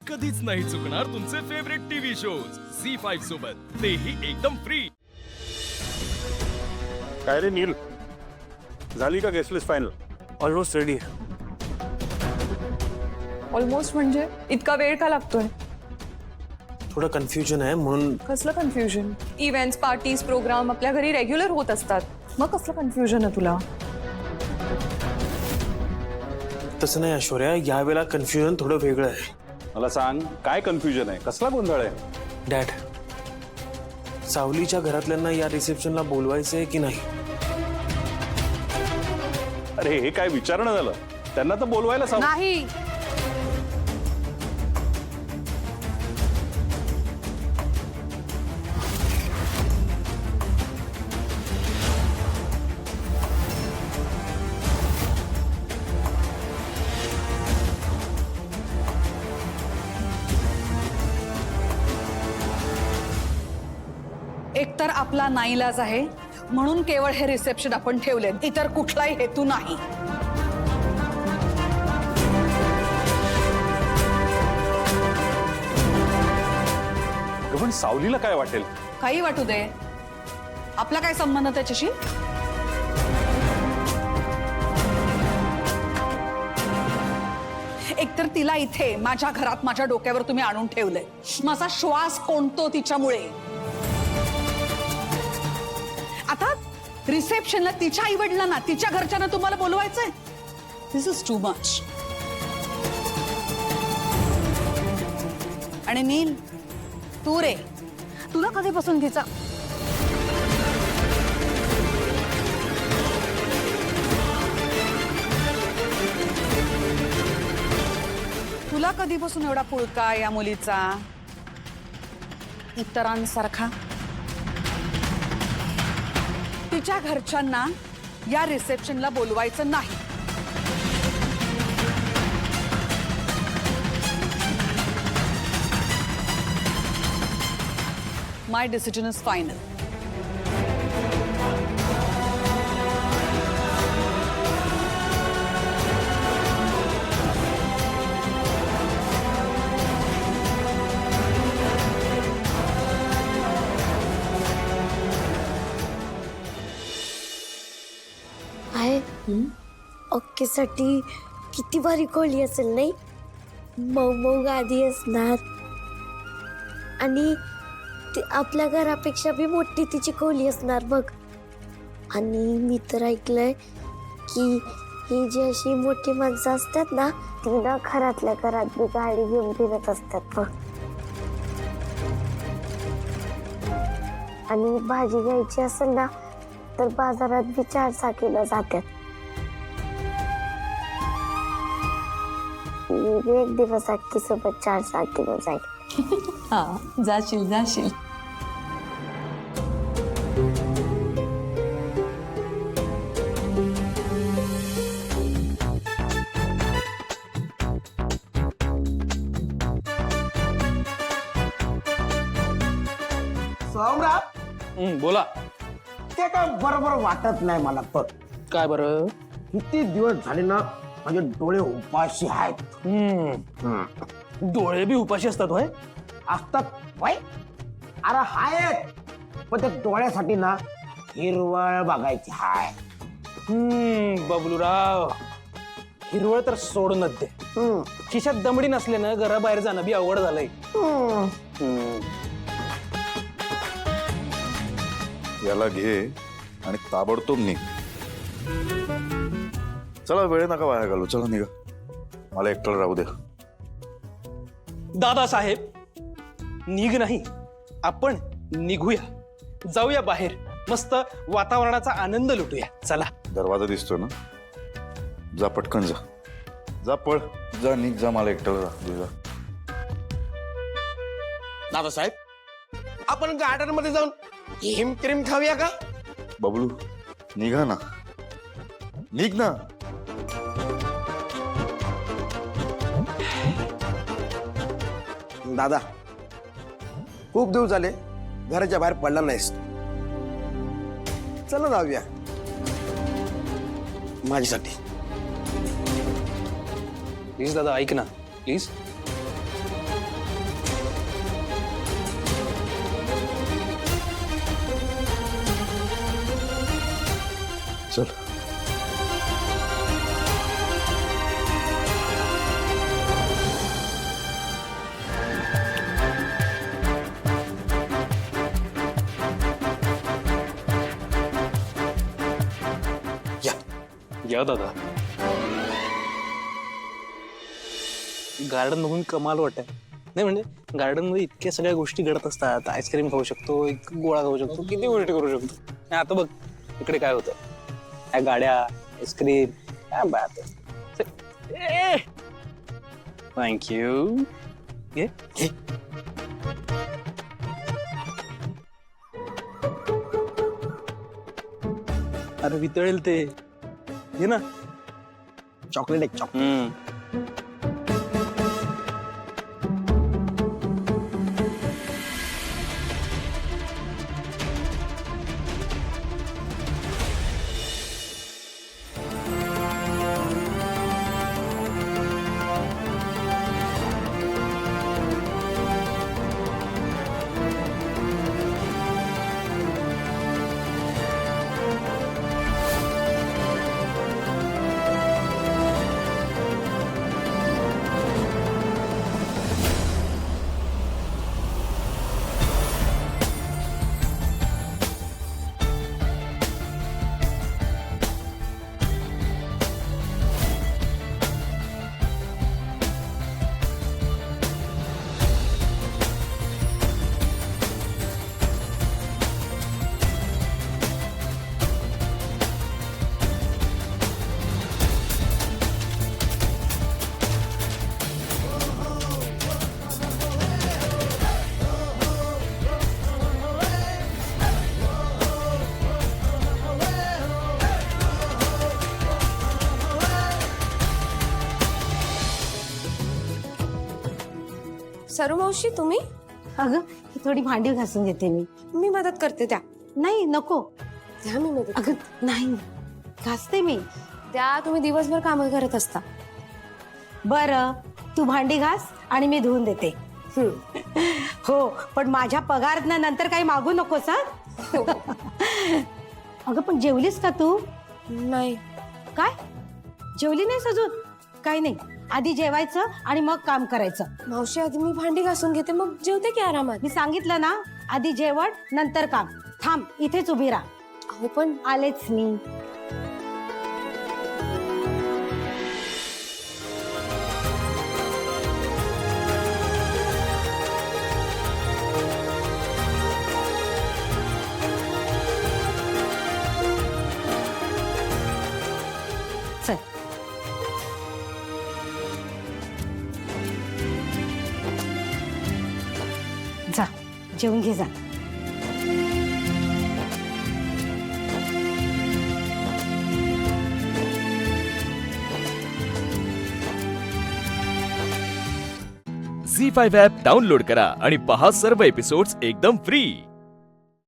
कधीच नाही चुकणार तुमचे फेवरेट टीव्ही शोज झी5 सोबत, तेही एकदम फ्री। काय रे नील, झाली का guest list final? Almost ready आहे। ऑलमोस्ट म्हणजे इतका वेळ का लागतोय? थोडं कन्फ्युजन आहे म्हणून। कसलं कन्फ्युजन? इव्हेंट्स, पार्टीज, प्रोग्राम आपल्या घरी रेग्युलर होत असतात, मग कसलं कन्फ्युजन आहे तुला? तसं नाही ऐश्वर्या, यावेळेला कन्फ्युजन थोडं वेगळं आहे। मला सांग, काय कन्फ्युजन आहे? कसला गोंधळ आहे? डॅड, सावलीच्या घरातल्यांना या रिसेप्शनला बोलवायचंय की नाही? अरे हे काय विचारणं झालं? त्यांना तर बोलवायला सांग। नाही, एकतर आपला नाईलाज आहे म्हणून केवळ हे रिसेप्शन आपण ठेवले, इतर कुठलाही हेतू नाही। पण सावलीला काय वाटेल? काही वाटू दे, आपला काय संबंध त्याच्याशी? एकतर तिला इथे माझ्या घरात माझ्या डोक्यावर तुम्ही आणून ठेवलंय, माझा श्वास कोंडतो तिच्यामुळे। आता रिसेप्शनला तिच्या आई वडिलांना, तिच्या घरच्यांना तुम्हाला बोलवायचंय? दिस इज टू मच। आणि नील, तू रे, तुला कधीपासून तिचा तुला कधीपासून एवढा पुळका या मुलीचा इतरांसारखा? तिच्या घरच्यांना या रिसेप्शनला बोलवायचं नाही। माय डिसिजन इज फायनल। आहे ओकेसाठी किती भारी खोली असेल नाही? मऊ मऊ गादी असणार आणि आपल्या घरापेक्षा बी मोठी तिची खोली असणार बघ। आणि मी तर ऐकलंय की ही जी अशी मोठी माणसं असतात ना, ती ना घरातल्या घरात बी गाडी घेऊन फिरत असतात बघ। आणि भाजी घ्यायची असेल ना तर बाजारात बी 4 चाकीला जातात। मी एक दिवस अक्की सोबत 4 चाकीला जाईल। हा, जाशील जाशील। सम्राट, बोला। ते काय बरोबर वाटत नाही मला। पण काय बरं? किती दिवस झाले ना माझे डोळे उपाशी आहेत। डोळे बी उपाशी असतात होय? असतात होय? अरे आहेत, पण त्या डोळ्यासाठी ना हिरवळ बघायची हाय। बबलूराव, हिरवळ तर सोडूनच दे। खिशात दमडी नसल्यानं घराबाहेर जाणं बी अवघड झालंय। याला घे आणि ताबडतोब निघ। चला, वेळ नका वाया घालू, चला निघा, मला एकटं राहू द्या। दादासाहेब, निघ नाही, आपण निघूया, जाऊया बाहेर, मस्त वातावरणाचा आनंद लुटूया। चला। दरवाजा दिसतोय ना, जा पटकन जा, जा पळ, जा निघ, जा, मला एकटं राहू दे, जा। दादासाहेब, आपण गार्डन मध्ये जाऊन हिम क्रीम खाऊया का? बबलू, निघा ना, निघ ना। दादा, खूप दिवस झाले घराच्या बाहेर पडला नाहीस, चला जाऊया माझ्यासाठी। प्लीज दादा, ऐक ना प्लीज। या दादा. गार्डन बघून कमाल वाटत नाही, म्हणजे गार्डन मध्ये इतक्या सगळ्या गोष्टी घडत असतात. आईस्क्रीम खाऊ शकतो, एक गोळा खाऊ शकतो, किती गोष्टी करू शकतो. आणि आता बघ इकडे काय होतं, ह्या गाड्या, आईस्क्रीम, काय बात आहे. थँक्यू. अरे वितळेल ते, घे ना. चॉकलेट एक चॉकलेट. सरू मावशी तुम्ही? अगं ही थोडी भांडी घासून घेते मी मदत करते त्या. नाही नको. द्या मी मदत. अगं नाही, घासते मी. त्या तुम्ही दिवसभर कामं करत असता. बरं तू भांडी घास आणि मी धुवून देते. हो पण माझ्या पगारातनं नंतर काही मागू नकोस हा. अगं पण जेवलीस का तू? नाही. काय जेवली नाहीस अजून? काही नाही, आधी जेवायचं आणि मग काम करायचं. मावशी आधी मी भांडी घासून घेते, मग जेवते की आरामात. मी सांगितलं ना, आधी जेवण नंतर काम. थांब इथेच उभी राहा. अहो पण आलेच मी. चल जा जेवून घे जा. झी 5 ॲप डाउनलोड करा आणि पहा सर्व एपिसोड्स एकदम फ्री.